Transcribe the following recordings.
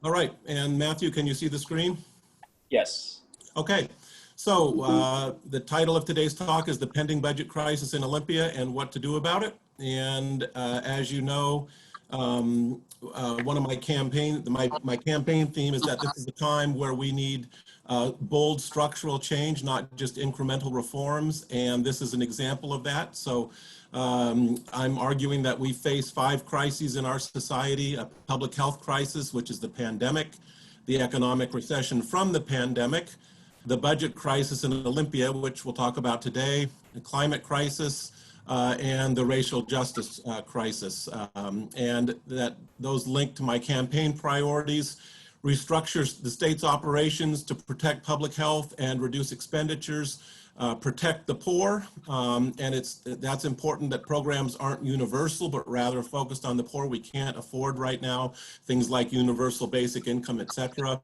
All right, and Matthew, can you see the screen? Yes. Okay, so the title of today's talk is The Pending Budget Crisis in Olympia and What to Do About It. And as you know, one of my campaign theme is that this is a time where we need bold structural change, not just incremental reforms, and this is an example of that. So I'm arguing that we face 5 crises in our society: a public health crisis, which is the pandemic, the economic recession from the pandemic, the budget crisis in Olympia, which we'll talk about today, the climate crisis, and the racial justice crisis. And that those link to my campaign priorities: restructure the state's operations to protect public health and reduce expenditures, protect the poor, and that's important that programs aren't universal, but rather focused on the poor we can't afford right now, things like universal basic income, etc.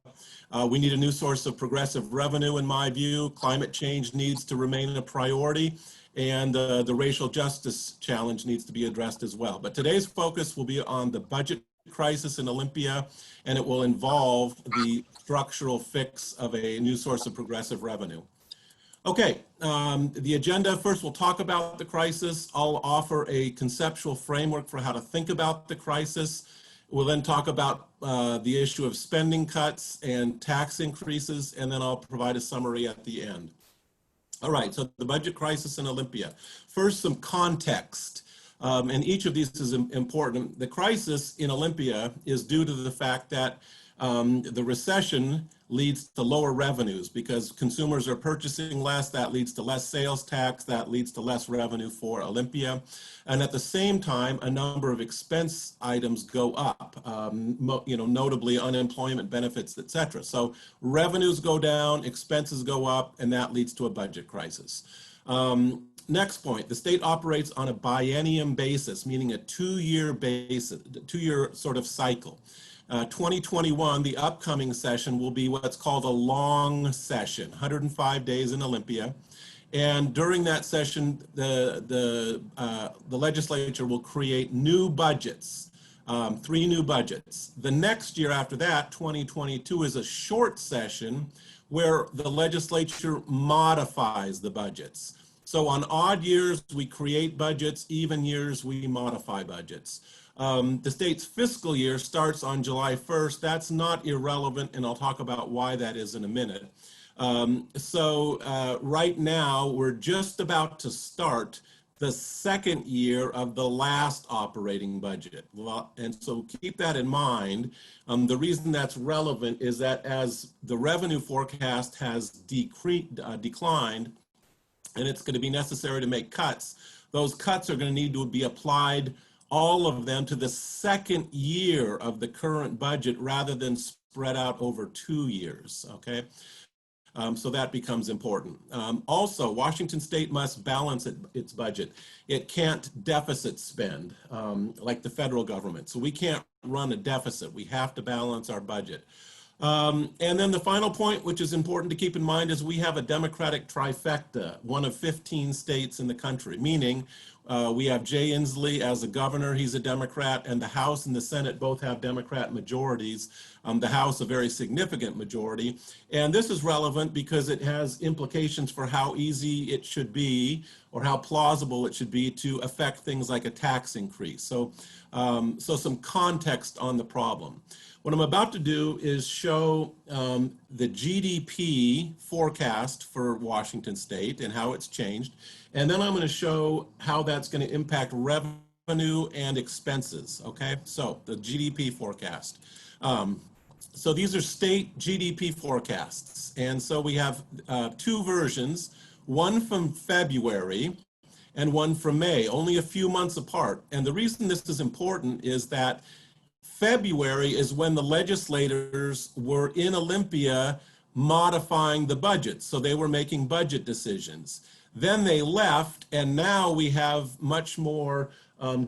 We need a new source of progressive revenue, in my view. Climate change needs to remain a priority, and the racial justice challenge needs to be addressed as well. But today's focus will be on the budget crisis in Olympia, and it will involve the structural fix of a new source of progressive revenue. Okay, the agenda: first we'll talk about the crisis. I'll offer a conceptual framework for how to think about the crisis. We'll then talk about the issue of spending cuts and tax increases, and then I'll provide a summary at the end. All right, so the budget crisis in Olympia. First, some context, and each of these is important. The crisis in Olympia is due to the fact that the recession leads to lower revenues because consumers are purchasing less. That leads to less sales tax. That leads to less revenue for Olympia. And at the same time, a number of expense items go up, notably unemployment benefits, etc. So revenues go down, expenses go up, and that leads to a budget crisis. Next point: the state operates on a biennium basis, meaning a 2-year basis, 2-year sort of cycle. 2021, the upcoming session, will be what's called a long session, 105 days in Olympia. And during that session, the legislature will create new budgets, 3 new budgets. The next year after that, 2022, is a short session where the legislature modifies the budgets. So on odd years, we create budgets; even years, we modify budgets. The state's fiscal year starts on July 1st. That's not irrelevant, and I'll talk about why that is in a minute. Right now, we're just about to start the second year of the last operating budget. And so keep that in mind. The reason that's relevant is that as the revenue forecast has declined, and it's going to be necessary to make cuts, those cuts are going to need to be applied, all of them, to the second year of the current budget rather than spread out over 2 years, okay? So that becomes important. Also, Washington State must balance its budget. It can't deficit spend like the federal government. So we can't run a deficit. We have to balance our budget. And then the final point, which is important to keep in mind, is we have a Democratic trifecta, one of 15 states in the country, meaning we have Jay Inslee as a governor. He's a Democrat, and the House and the Senate both have Democrat majorities. The House, a very significant majority. And this is relevant because it has implications for how easy it should be, or how plausible it should be, to affect things like a tax increase. So some context on the problem. What I'm about to do is show the GDP forecast for Washington State and how it's changed. And then I'm going to show how that's going to impact revenue and expenses, okay? So the GDP forecast. So these are state GDP forecasts. And so we have 2 versions, one from February and one from May, only a few months apart. And the reason this is important is that February is when the legislators were in Olympia modifying the budget. So they were making budget decisions. Then they left, and now we have much more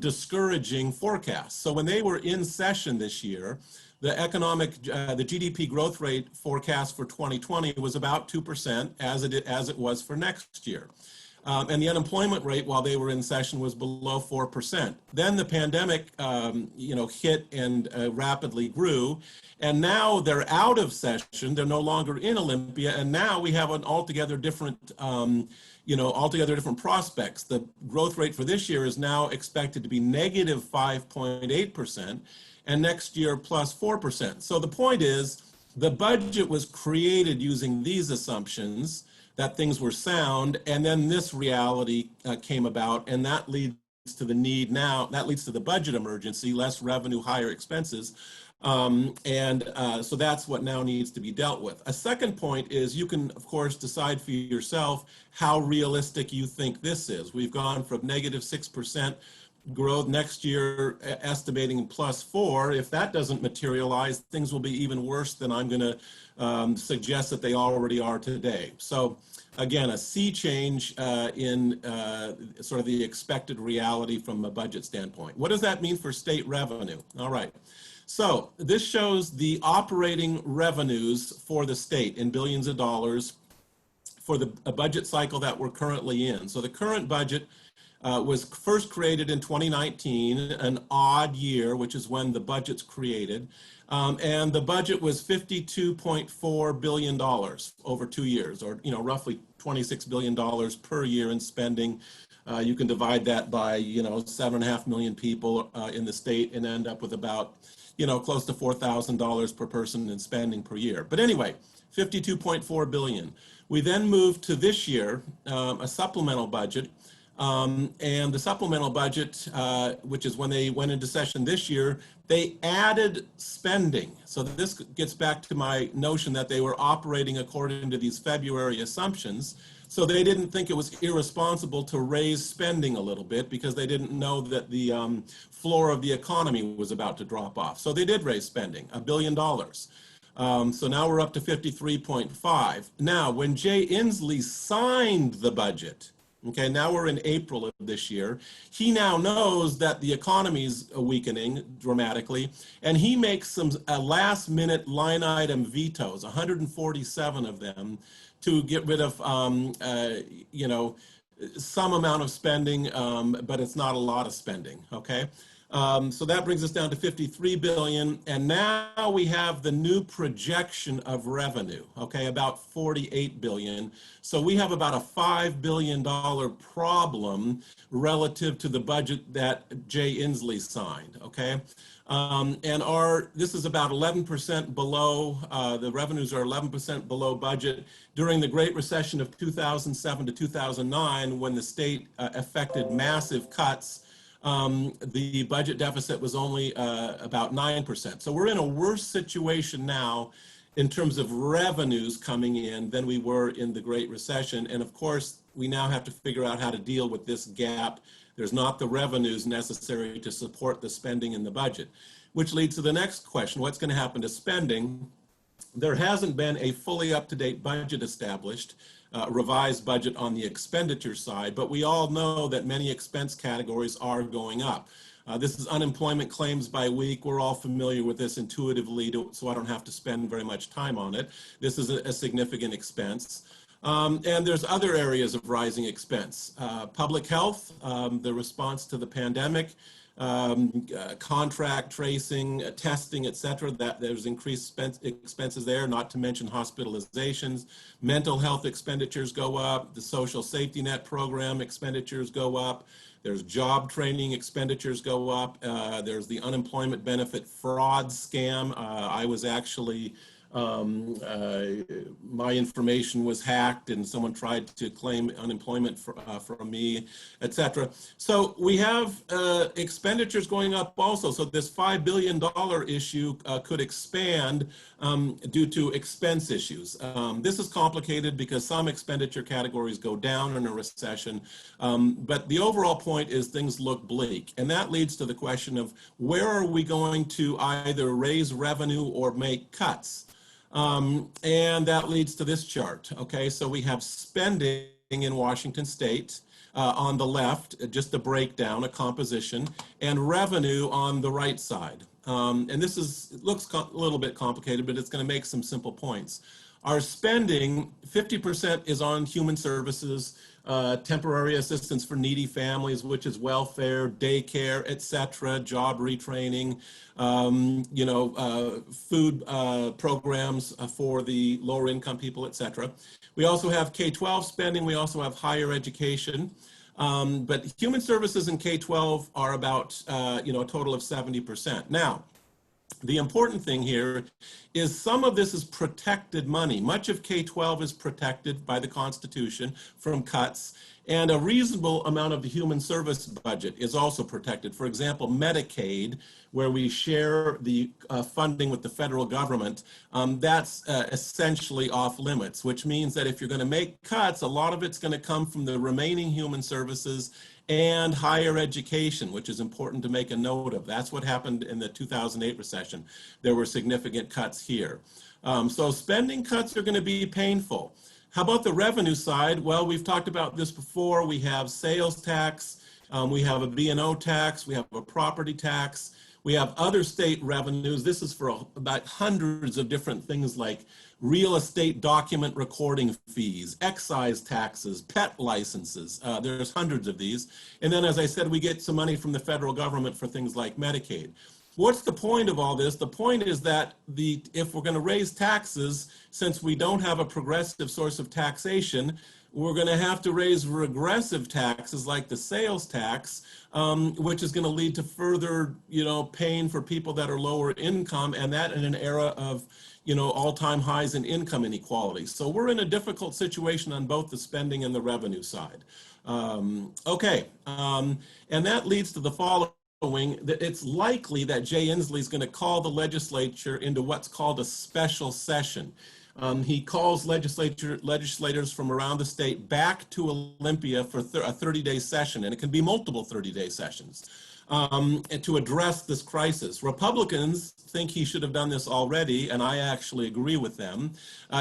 discouraging forecasts. So when they were in session this year, the GDP growth rate forecast for 2020 was about 2%, as it was for next year. And the unemployment rate while they were in session was below 4%. Then the pandemic, hit and rapidly grew. And now they're out of session. They're no longer in Olympia. And now we have an altogether different, altogether different prospects. The growth rate for this year is now expected to be negative 5.8%, and next year plus 4%. So the point is, the budget was created using these assumptions that things were sound, and then this reality came about, and that leads to the need now, that leads to the budget emergency, less revenue, higher expenses. So that's what now needs to be dealt with. A second point is you can, of course, decide for yourself how realistic you think this is. We've gone from negative 6% growth next year, estimating +4. If that doesn't materialize, things will be even worse than I'm going to suggest that they already are today. So again, a sea change in sort of the expected reality from a budget standpoint. What does that mean for state revenue? All right. So this shows the operating revenues for the state in billions of dollars for the budget cycle that we're currently in. So the current budget was first created in 2019, an odd year, which is when the budget's created. And the budget was $52.4 billion over 2 years, or roughly $26 billion per year in spending. You can divide that by 7.5 million people in the state and end up with about close to $4,000 per person in spending per year. But anyway, 52.4 billion. We then moved to this year, a supplemental budget. And the supplemental budget, which is when they went into session this year, they added spending. So this gets back to my notion that they were operating according to these February assumptions. So they didn't think it was irresponsible to raise spending a little bit because they didn't know that the floor of the economy was about to drop off. So they did raise spending, $1 billion. So now we're up to 53.5. Now, when Jay Inslee signed the budget, okay, now we're in April of this year, he now knows that the economy's weakening dramatically, and he makes some last-minute line item vetoes, 147 of them, to get rid of, some amount of spending, but it's not a lot of spending, okay? So that brings us down to 53 billion, and now we have the new projection of revenue, okay, about 48 billion. So we have about a $5 billion problem relative to the budget that Jay Inslee signed, okay? And this is about 11% below, the revenues are 11% below budget. During the Great Recession of 2007 to 2009, when the state effected massive cuts, the budget deficit was only about 9%. So we're in a worse situation now in terms of revenues coming in than we were in the Great Recession. And of course, we now have to figure out how to deal with this gap. There's not the revenues necessary to support the spending in the budget, which leads to the next question: what's going to happen to spending? There hasn't been a fully up-to-date budget established, revised budget on the expenditure side, but we all know that many expense categories are going up. This is unemployment claims by week. We're all familiar with this intuitively, so I don't have to spend very much time on it. This is a significant expense. And there's other areas of rising expense. Public health, the response to the pandemic, contract tracing, testing, et cetera, that there's increased expenses there, not to mention hospitalizations. Mental health expenditures go up. The social safety net program expenditures go up. There's job training expenditures go up. There's the unemployment benefit fraud scam. I was actually my information was hacked and someone tried to claim unemployment from me, etc. So we have expenditures going up also. So this $5 billion issue could expand due to expense issues. This is complicated because some expenditure categories go down in a recession, but the overall point is things look bleak. And that leads to the question of where are we going to either raise revenue or make cuts? And that leads to this chart, okay? So we have spending in Washington State on the left, just a breakdown, a composition, and revenue on the right side. And this it looks a little bit complicated, but it's going to make some simple points. Our spending, 50% is on human services, temporary assistance for needy families, which is welfare, daycare, etc., job retraining, food programs for the lower income people, etc. We also have K-12 spending. We also have higher education. But human services in K-12 are about, a total of 70%. Now, the important thing here is some of this is protected money. Much of K-12 is protected by the Constitution from cuts, and a reasonable amount of the human service budget is also protected. For example, Medicaid, where we share the funding with the federal government, that's essentially off limits, which means that if you're going to make cuts, a lot of it's going to come from the remaining human services and higher education, which is important to make a note of. That's what happened in the 2008 recession. There were significant cuts here. So spending cuts are going to be painful. How about the revenue side? Well, we've talked about this before. We have sales tax, we have a B&O tax, we have a property tax, we have other state revenues. This is for about hundreds of different things like real estate document recording fees, excise taxes, pet licenses. There's hundreds of these. And then, as I said, we get some money from the federal government for things like Medicaid. What's the point of all this? The point is that if we're going to raise taxes, since we don't have a progressive source of taxation, we're going to have to raise regressive taxes like the sales tax, which is going to lead to further, pain for people that are lower income, and that in an era of, all-time highs in income inequality. So we're in a difficult situation on both the spending and the revenue side. And that leads to the following. That it's likely that Jay Inslee is going to call the legislature into what's called a special session. He calls legislators from around the state back to Olympia for a 30-day session, and it can be multiple 30-day sessions, and to address this crisis. Republicans think he should have done this already, and I actually agree with them.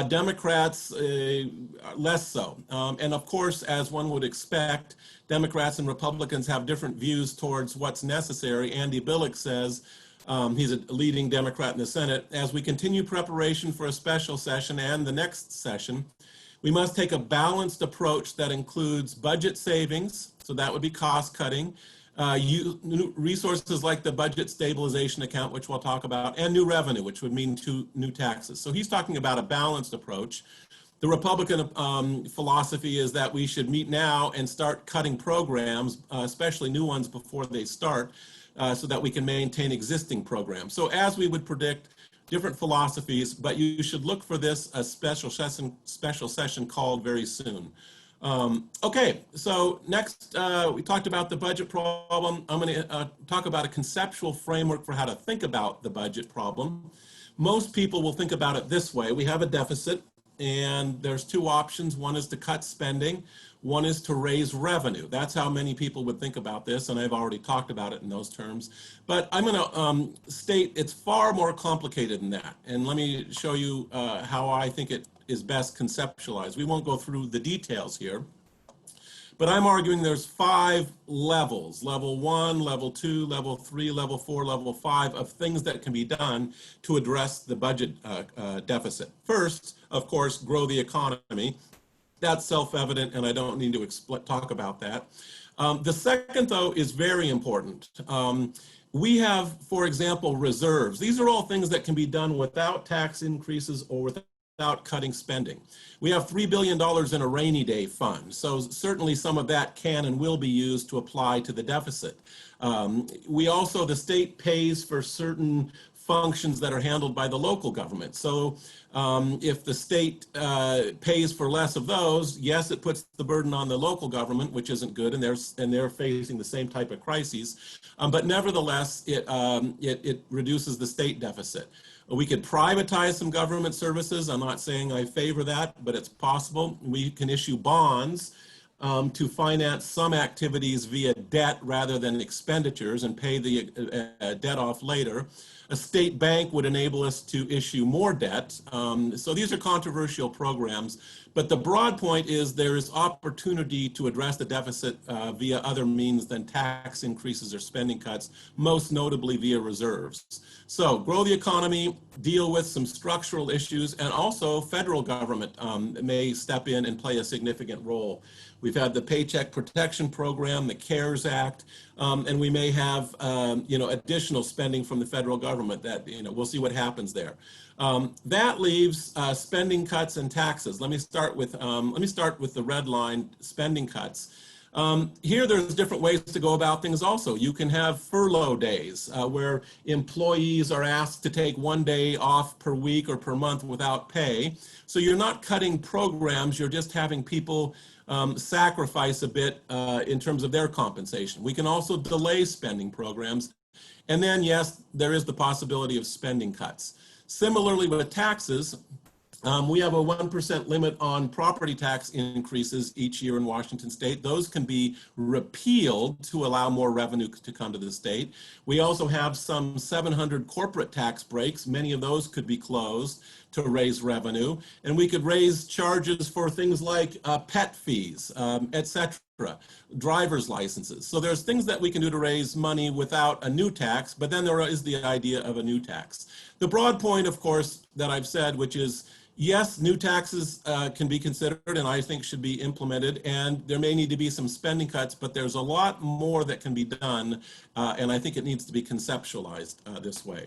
Democrats, less so. And of course, as one would expect, Democrats and Republicans have different views towards what's necessary. Andy Billick says, he's a leading Democrat in the Senate, as we continue preparation for a special session and the next session, we must take a balanced approach that includes budget savings, so that would be cost cutting, new resources like the budget stabilization account, which we'll talk about, and new revenue, which would mean new taxes. So he's talking about a balanced approach. The Republican philosophy is that we should meet now and start cutting programs, especially new ones, before they start, so that we can maintain existing programs. So as we would predict, different philosophies, but you should look for this a special session called very soon. Okay, so next we talked about the budget problem. I'm going to talk about a conceptual framework for how to think about the budget problem. Most people will think about it this way. We have a deficit, and there's two options. One is to cut spending. One is to raise revenue. That's how many people would think about this, and I've already talked about it in those terms. But I'm going to state it's far more complicated than that. And let me show you how I think it is best conceptualized. We won't go through the details here, but I'm arguing there's 5 levels: level 1, level 2, level 3, level 4, level 5 of things that can be done to address the budget deficit. First, of course, grow the economy. That's self-evident, and I don't need to talk about that. The second, though, is very important. We have, for example, reserves. These are all things that can be done without tax increases or without cutting spending. We have $3 billion in a rainy day fund, so certainly some of that can and will be used to apply to the deficit. The state pays for certain functions that are handled by the local government. So if the state pays for less of those, yes, it puts the burden on the local government, which isn't good, and they're facing the same type of crises. But nevertheless, it reduces the state deficit. We could privatize some government services. I'm not saying I favor that, but it's possible. We can issue bonds to finance some activities via debt rather than expenditures and pay the debt off later. A state bank would enable us to issue more debt. So these are controversial programs, But the broad point is there is opportunity to address the deficit via other means than tax increases or spending cuts, most notably via reserves. So grow the economy, deal with some structural issues, and also federal government may step in and play a significant role. We've had the Paycheck Protection Program, the CARES Act, and we may have additional spending from the federal government that we'll see what happens there. That leaves spending cuts and taxes. Let me start with the red line, spending cuts. Here there's different ways to go about things also. You can have furlough days where employees are asked to take 1 day off per week or per month without pay. So you're not cutting programs, you're just having people sacrifice a bit in terms of their compensation. We can also delay spending programs. And then, yes, there is the possibility of spending cuts. Similarly with taxes, we have a 1% limit on property tax increases each year in Washington state. Those can be repealed to allow more revenue to come to the state. We also have some 700 corporate tax breaks. Many of those could be closed to raise revenue. And we could raise charges for things like pet fees, et cetera, driver's licenses. So there's things that we can do to raise money without a new tax, but then there is the idea of a new tax. The broad point, of course, that I've said, which is, yes, new taxes can be considered and I think should be implemented, and there may need to be some spending cuts, but there's a lot more that can be done, and I think it needs to be conceptualized this way.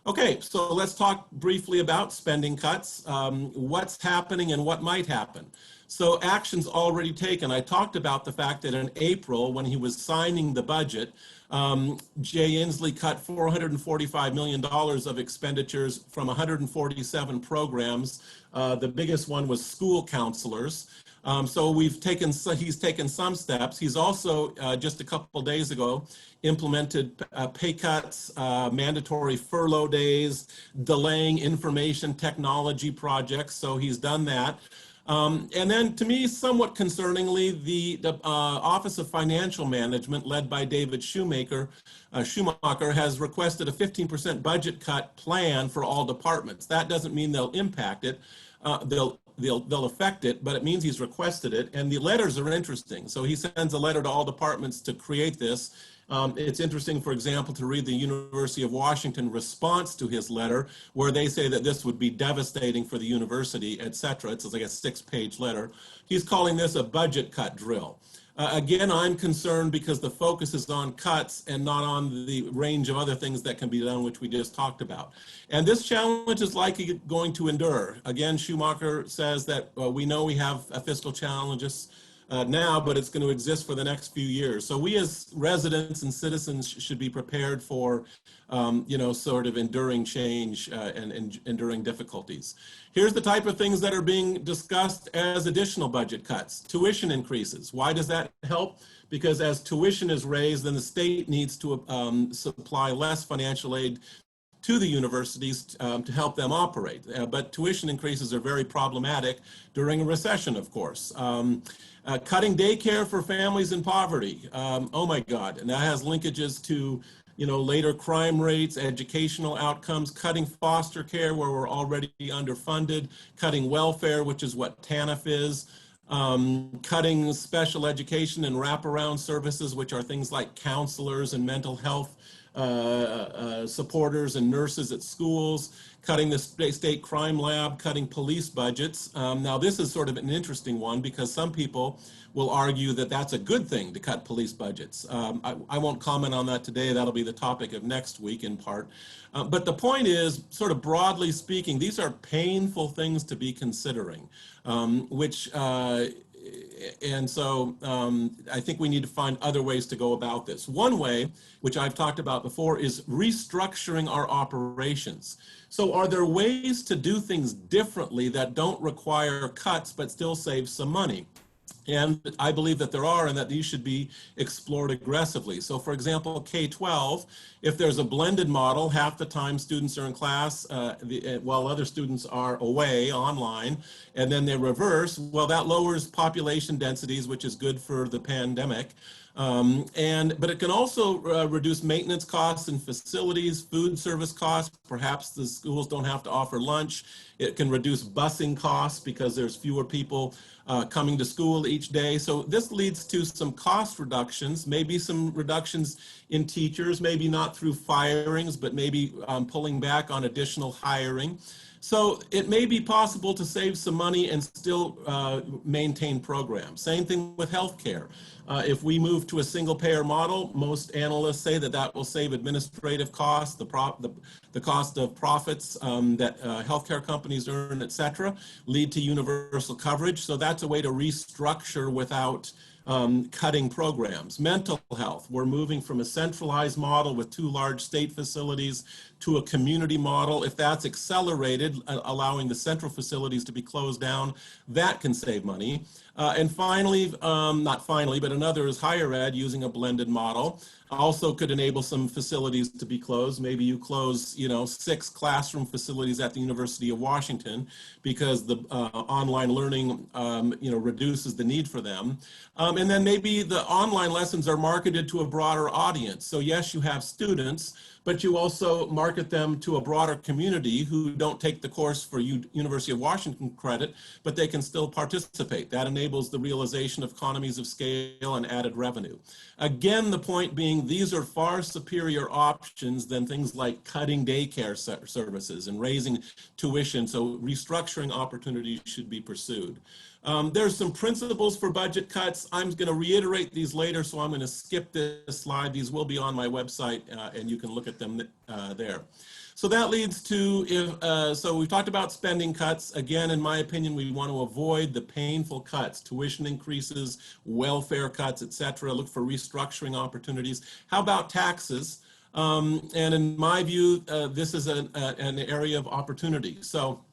Okay, so let's talk briefly about spending cuts, what's happening and what might happen. So actions already taken. I talked about the fact that in April, when he was signing the budget, Jay Inslee cut $445 million of expenditures from 147 programs. The biggest one was school counselors. So he's taken some steps. He's also, just a couple days ago, implemented pay cuts, mandatory furlough days, delaying information technology projects. So he's done that. And then, to me, somewhat concerningly, the Office of Financial Management, led by David Schumacher, has requested a 15% budget cut plan for all departments. That doesn't mean they'll impact it. They'll affect it, but it means he's requested it. And the letters are interesting. So he sends a letter to all departments to create this. It's interesting, for example, to read the University of Washington response to his letter, where they say that this would be devastating for the university, et cetera. It's like a 6-page letter. He's calling this a budget cut drill. Again, I'm concerned because the focus is on cuts and not on the range of other things that can be done, which we just talked about. And this challenge is likely going to endure. Again, Schumacher says that we know we have fiscal challenges now, but it's going to exist for the next few years. So we as residents and citizens should be prepared for, sort of enduring change and enduring difficulties. Here's the type of things that are being discussed as additional budget cuts. Tuition increases. Why does that help? Because as tuition is raised, then the state needs to supply less financial aid to the universities to help them operate. But tuition increases are very problematic during a recession, of course. Cutting daycare for families in poverty. Oh my God, and that has linkages to later crime rates, educational outcomes, cutting foster care where we're already underfunded, cutting welfare, which is what TANF is, cutting special education and wraparound services, which are things like counselors and mental health supporters and nurses at schools, cutting the state crime lab, cutting police budgets. Now this is sort of an interesting one because some people will argue that that's a good thing to cut police budgets. I won't comment on that today. That'll be the topic of next week in part. But the point is, sort of broadly speaking, these are painful things to be considering, and so I think we need to find other ways to go about this. One way, which I've talked about before, is restructuring our operations. So are there ways to do things differently that don't require cuts but still save some money? And I believe that there are, and that these should be explored aggressively. So for example, K-12, if there's a blended model, half the time students are in class while other students are away online, and then they reverse, well, that lowers population densities, which is good for the pandemic. But it can also reduce maintenance costs in facilities, food service costs. Perhaps the schools don't have to offer lunch. It can reduce busing costs because there's fewer people coming to school each day. So this leads to some cost reductions, maybe some reductions in teachers, maybe not through firings, but maybe pulling back on additional hiring. So it may be possible to save some money and still maintain programs. Same thing with healthcare. If we move to a single payer model, most analysts say that that will save administrative costs, the cost of profits that healthcare companies earn, et cetera, lead to universal coverage. So that's a way to restructure without cutting programs. Mental health, we're moving from a centralized model with 2 large state facilities to a community model. If that's accelerated, allowing the central facilities to be closed down, that can save money. And finally, not finally, but another is higher ed using a blended model. Also could enable some facilities to be closed. Maybe you close, 6 classroom facilities at the University of Washington because the online learning, reduces the need for them. And then maybe the online lessons are marketed to a broader audience. So yes, you have students, but you also market them to a broader community who don't take the course for University of Washington credit, but they can still participate. That enables the realization of economies of scale and added revenue. Again, the point being, these are far superior options than things like cutting daycare services and raising tuition, so restructuring opportunities should be pursued. There's some principles for budget cuts. I'm going to reiterate these later, so I'm going to skip this slide. These will be on my website, and you can look at them there. So that leads to, so we've talked about spending cuts. Again, in my opinion, we want to avoid the painful cuts, tuition increases, welfare cuts, et cetera. Look for restructuring opportunities. How about taxes? And in my view, this is an area of opportunity. So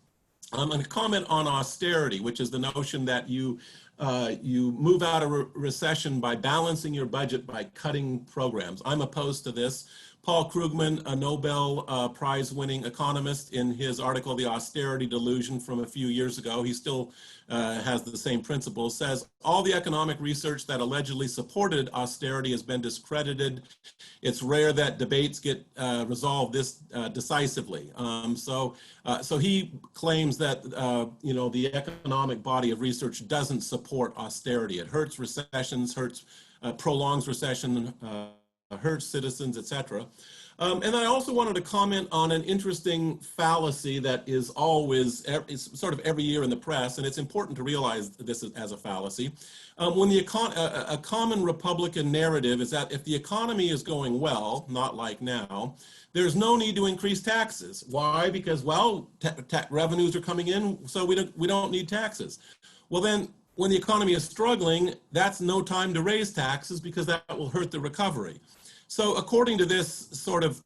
I'm going to comment on austerity, which is the notion that you move out of recession by balancing your budget by cutting programs. I'm opposed to this. Paul Krugman, a Nobel Prize-winning economist, in his article, The Austerity Delusion, from a few years ago, he still has the same principles, says all the economic research that allegedly supported austerity has been discredited. It's rare that debates get resolved this decisively. So he claims that the economic body of research doesn't support austerity. It hurts recessions, prolongs recession, hurts citizens, etc. And I also wanted to comment on an interesting fallacy that is always, it's sort of every year in the press, and it's important to realize this as a fallacy. When a common Republican narrative is that if the economy is going well, not like now, there's no need to increase taxes. Why? Because, well, revenues are coming in, so we don't need taxes. Well, then, when the economy is struggling, that's no time to raise taxes because that will hurt the recovery. So according to this sort of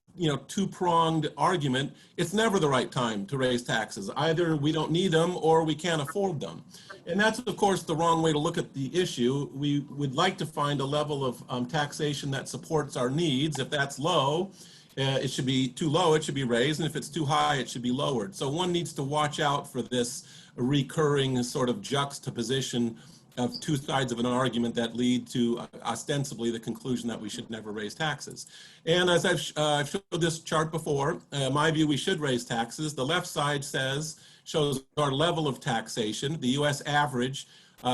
two-pronged argument, it's never the right time to raise taxes. Either we don't need them or we can't afford them. And that's, of course, the wrong way to look at the issue. We would like to find a level of taxation that supports our needs. If that's low, it should be too low, it should be raised. And if it's too high, it should be lowered. So one needs to watch out for this recurring sort of juxtaposition of two sides of an argument that lead to ostensibly the conclusion that we should never raise taxes. And as I've showed this chart before, my view, we should raise taxes. The left side shows our level of taxation. The U.S. average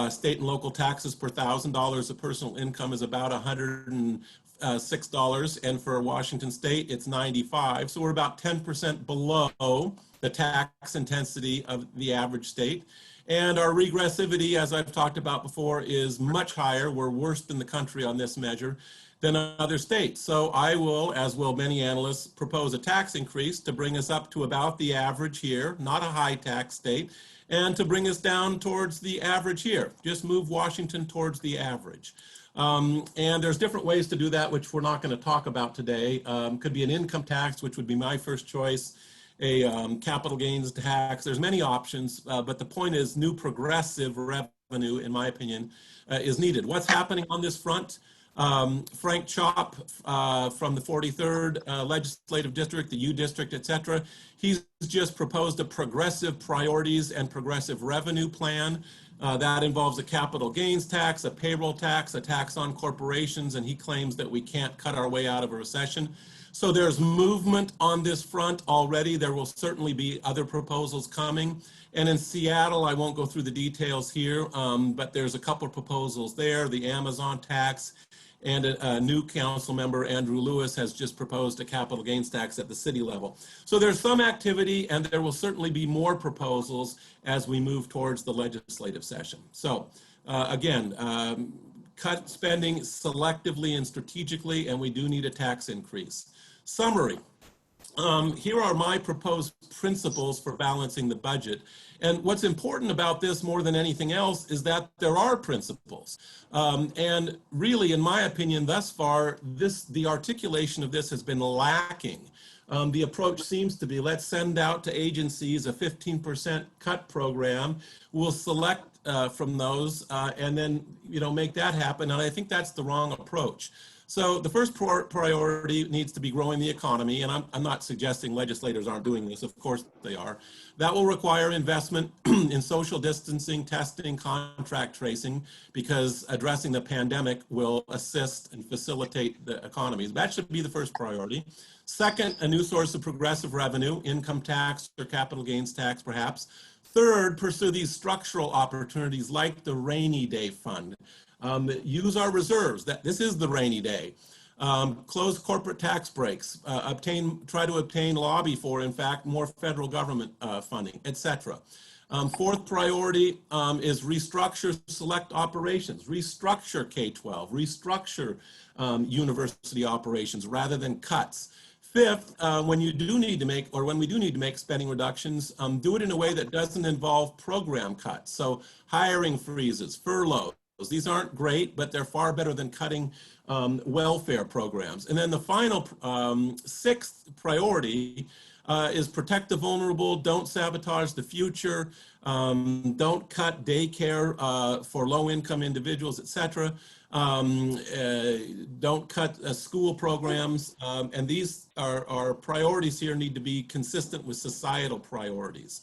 state and local taxes per $1,000 of personal income is about $106, and for Washington State, it's 95. So we're about 10% below the tax intensity of the average state. And our regressivity, as I've talked about before, is much higher. We're worse than the country on this measure than other states. So I will, as will many analysts, propose a tax increase to bring us up to about the average here, not a high tax state, and to bring us down towards the average here. Just move Washington towards the average. And there's different ways to do that, which we're not going to talk about today. Could be an income tax, which would be my first choice, a capital gains tax. There's many options, but the point is new progressive revenue, in my opinion, is needed. What's happening on this front? Frank Chop from the 43rd Legislative District, the U District, et cetera, he's just proposed a progressive priorities and progressive revenue plan. That involves a capital gains tax, a payroll tax, a tax on corporations, and he claims that we can't cut our way out of a recession. So there's movement on this front already. There will certainly be other proposals coming. And in Seattle, I won't go through the details here, but there's a couple of proposals there, the Amazon tax, and a new council member, Andrew Lewis, has just proposed a capital gains tax at the city level. So there's some activity, and there will certainly be more proposals as we move towards the legislative session. So again, cut spending selectively and strategically, and we do need a tax increase. Summary. Here are my proposed principles for balancing the budget. And what's important about this more than anything else is that there are principles. And really, in my opinion, thus far, the articulation of this has been lacking. The approach seems to be, let's send out to agencies a 15% cut program. We'll select from those and then, make that happen. And I think that's the wrong approach. So the first priority needs to be growing the economy, and I'm not suggesting legislators aren't doing this, of course they are. That will require investment in social distancing, testing, contact tracing, because addressing the pandemic will assist and facilitate the economies. That should be the first priority. Second, a new source of progressive revenue, income tax or capital gains tax perhaps. Third, pursue these structural opportunities like the rainy day fund. Use our reserves. This is the rainy day. Close corporate tax breaks. Try to obtain lobby for, in fact, more federal government funding, etc. Fourth priority is restructure select operations. Restructure K-12. Restructure university operations rather than cuts. Fifth, when we do need to make spending reductions, do it in a way that doesn't involve program cuts. So hiring freezes, furloughs. These aren't great, but they're far better than cutting welfare programs. And then the final sixth priority is protect the vulnerable, don't sabotage the future, don't cut daycare for low-income individuals, etc. Don't cut school programs, and these are priorities here need to be consistent with societal priorities.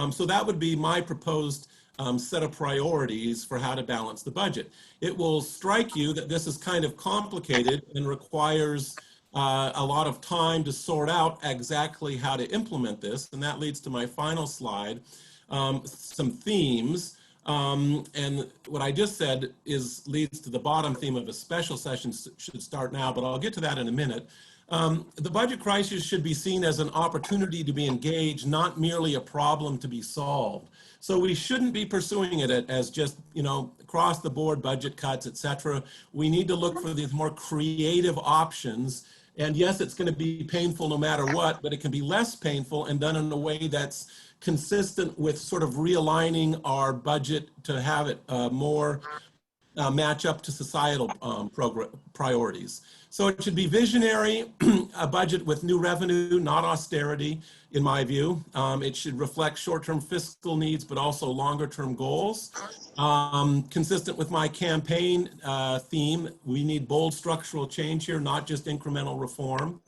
So that would be my proposed set of priorities for how to balance the budget. It will strike you that this is kind of complicated and requires a lot of time to sort out exactly how to implement this, and that leads to my final slide, some themes. And what I just said leads to the bottom theme of a special session should start now, but I'll get to that in a minute. The budget crisis should be seen as an opportunity to be engaged, not merely a problem to be solved. So we shouldn't be pursuing it as just, across the board budget cuts, et cetera. We need to look for these more creative options. And yes, it's going to be painful no matter what, but it can be less painful and done in a way that's consistent with sort of realigning our budget to have it more match up to societal priorities. So it should be visionary, a budget with new revenue, not austerity, in my view. It should reflect short-term fiscal needs, but also longer-term goals. Consistent with my campaign theme, we need bold structural change here, not just incremental reform.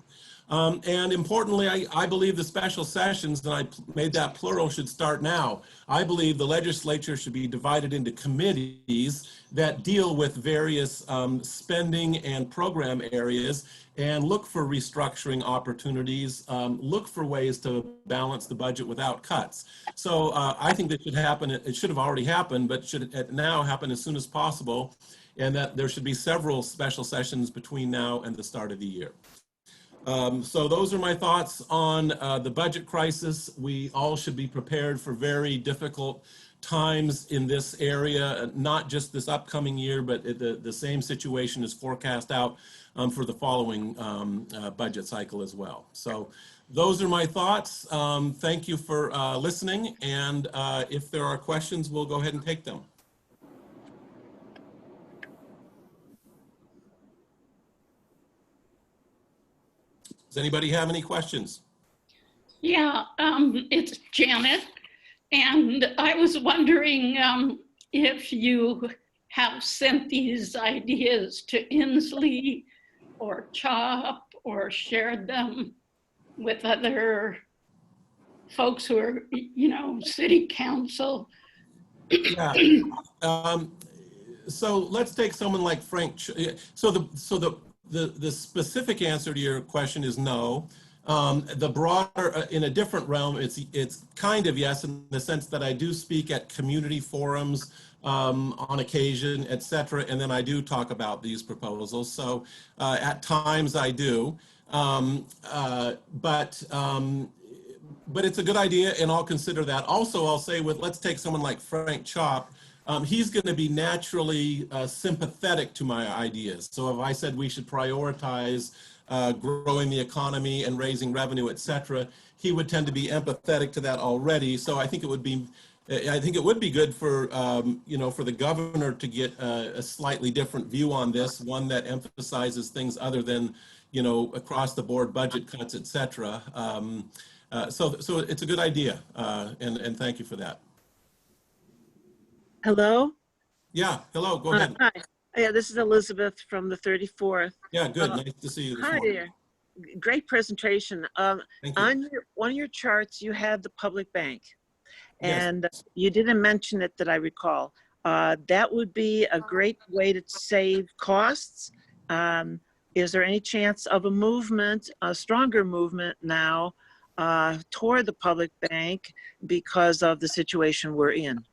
And importantly, I believe the special sessions, and I made that plural, should start now. I believe the legislature should be divided into committees that deal with various spending and program areas and look for restructuring opportunities, look for ways to balance the budget without cuts. So I think that should happen. It should have already happened, but should now happen as soon as possible, and that there should be several special sessions between now and the start of the year. So those are my thoughts on the budget crisis. We all should be prepared for very difficult times in this area, not just this upcoming year, but the same situation is forecast out for the following budget cycle as well. So those are my thoughts. Thank you for listening, and if there are questions, we'll go ahead and take them. Does anybody have any questions? Yeah, it's Janet, and I was wondering if you have sent these ideas to Inslee or CHOP or shared them with other folks who are, city council. Yeah. So let's take someone like Frank. The specific answer to your question is no. The broader, in a different realm, it's kind of yes, in the sense that I do speak at community forums on occasion, et cetera, and then I do talk about these proposals. So at times I do, but it's a good idea, and I'll consider that. Also, I'll say let's take someone like Frank Chop. He's going to be naturally sympathetic to my ideas. So if I said we should prioritize growing the economy and raising revenue, et cetera, he would tend to be empathetic to that already. So I think it would be good for for the governor to get a slightly different view on this, one that emphasizes things other than across the board budget cuts, et cetera. So it's a good idea, and thank you for that. Hello? Yeah, hello, go ahead. Hi. Yeah, this is Elizabeth from the 34th. Yeah, good, nice to see you this Hi morning. there. Great presentation. Thank you. On one of your charts, you had the public bank. Yes. And you didn't mention it that I recall. That would be a great way to save costs. Is there any chance of a stronger movement now toward the public bank because of the situation we're in?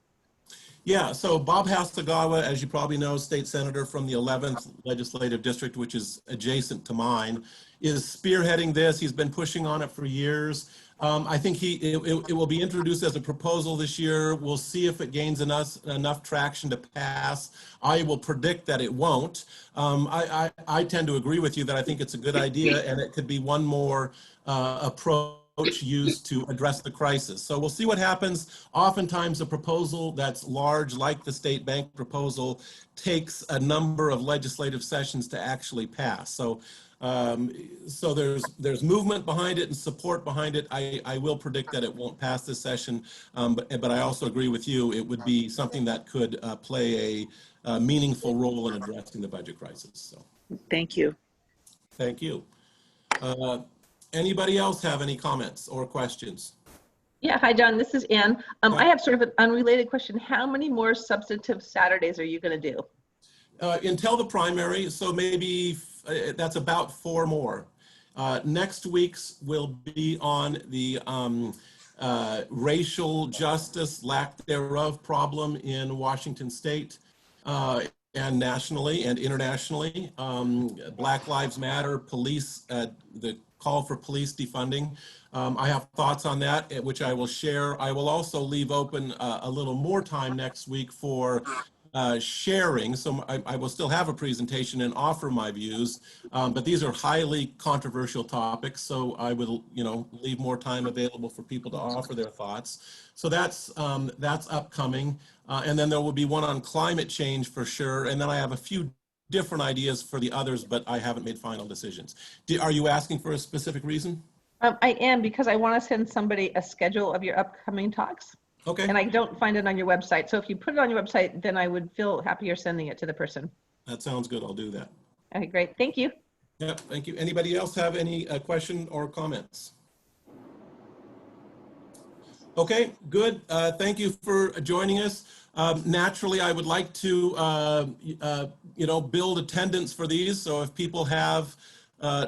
Yeah, so Bob Hasagawa, as you probably know, state senator from the 11th legislative district, which is adjacent to mine, is spearheading this. He's been pushing on it for years. I think it will be introduced as a proposal this year. We'll see if it gains enough traction to pass. I will predict that it won't. I tend to agree with you that I think it's a good idea, and it could be one more approach used to address the crisis. So we'll see what happens. Oftentimes a proposal that's large, like the state bank proposal, takes a number of legislative sessions to actually pass. So there's movement behind it and support behind it. I will predict that it won't pass this session, but I also agree with you. It would be something that could play a meaningful role in addressing the budget crisis. So Thank you. thank you. Anybody else have any comments or questions? Yeah, hi, John. This is Ann. I have sort of an unrelated question. How many more substantive Saturdays are you going to do? Until the primary, so maybe that's about 4 more. Next week's will be on the racial justice, lack thereof problem in Washington State and nationally and internationally. Black Lives Matter, police, the call for police defunding. I have thoughts on that, which I will share. I will also leave open a little more time next week for sharing. So I will still have a presentation and offer my views, but these are highly controversial topics. So I will, leave more time available for people to offer their thoughts. So that's upcoming. And then there will be one on climate change for sure. And then I have a few different ideas for the others, but I haven't made final decisions. Are you asking for a specific reason? I am, because I want to send somebody a schedule of your upcoming talks. Okay. And I don't find it on your website. So if you put it on your website, then I would feel happier sending it to the person. That sounds good. I'll do that. Okay, great. Thank you. Yep, thank you. Anybody else have any question or comments? Okay, good. Thank you for joining us. Naturally, I would like to, build attendance for these. So if people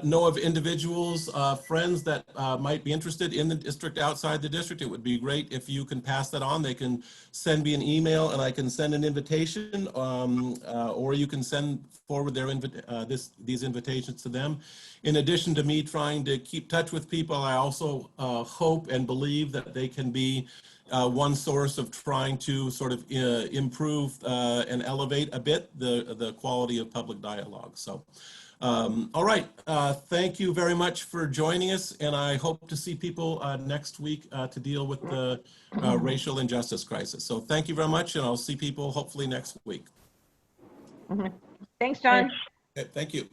know of individuals, friends that might be interested in the district, outside the district, it would be great if you can pass that on. They can send me an email and I can send an invitation, or you can send forward these invitations to them. In addition to me trying to keep touch with people, I also hope and believe that they can be one source of trying to sort of improve and elevate a bit the quality of public dialogue. So. All right, thank you very much for joining us, and I hope to see people next week to deal with the racial injustice crisis. So thank you very much, and I'll see people hopefully next week. Thanks, John. Okay, thank you.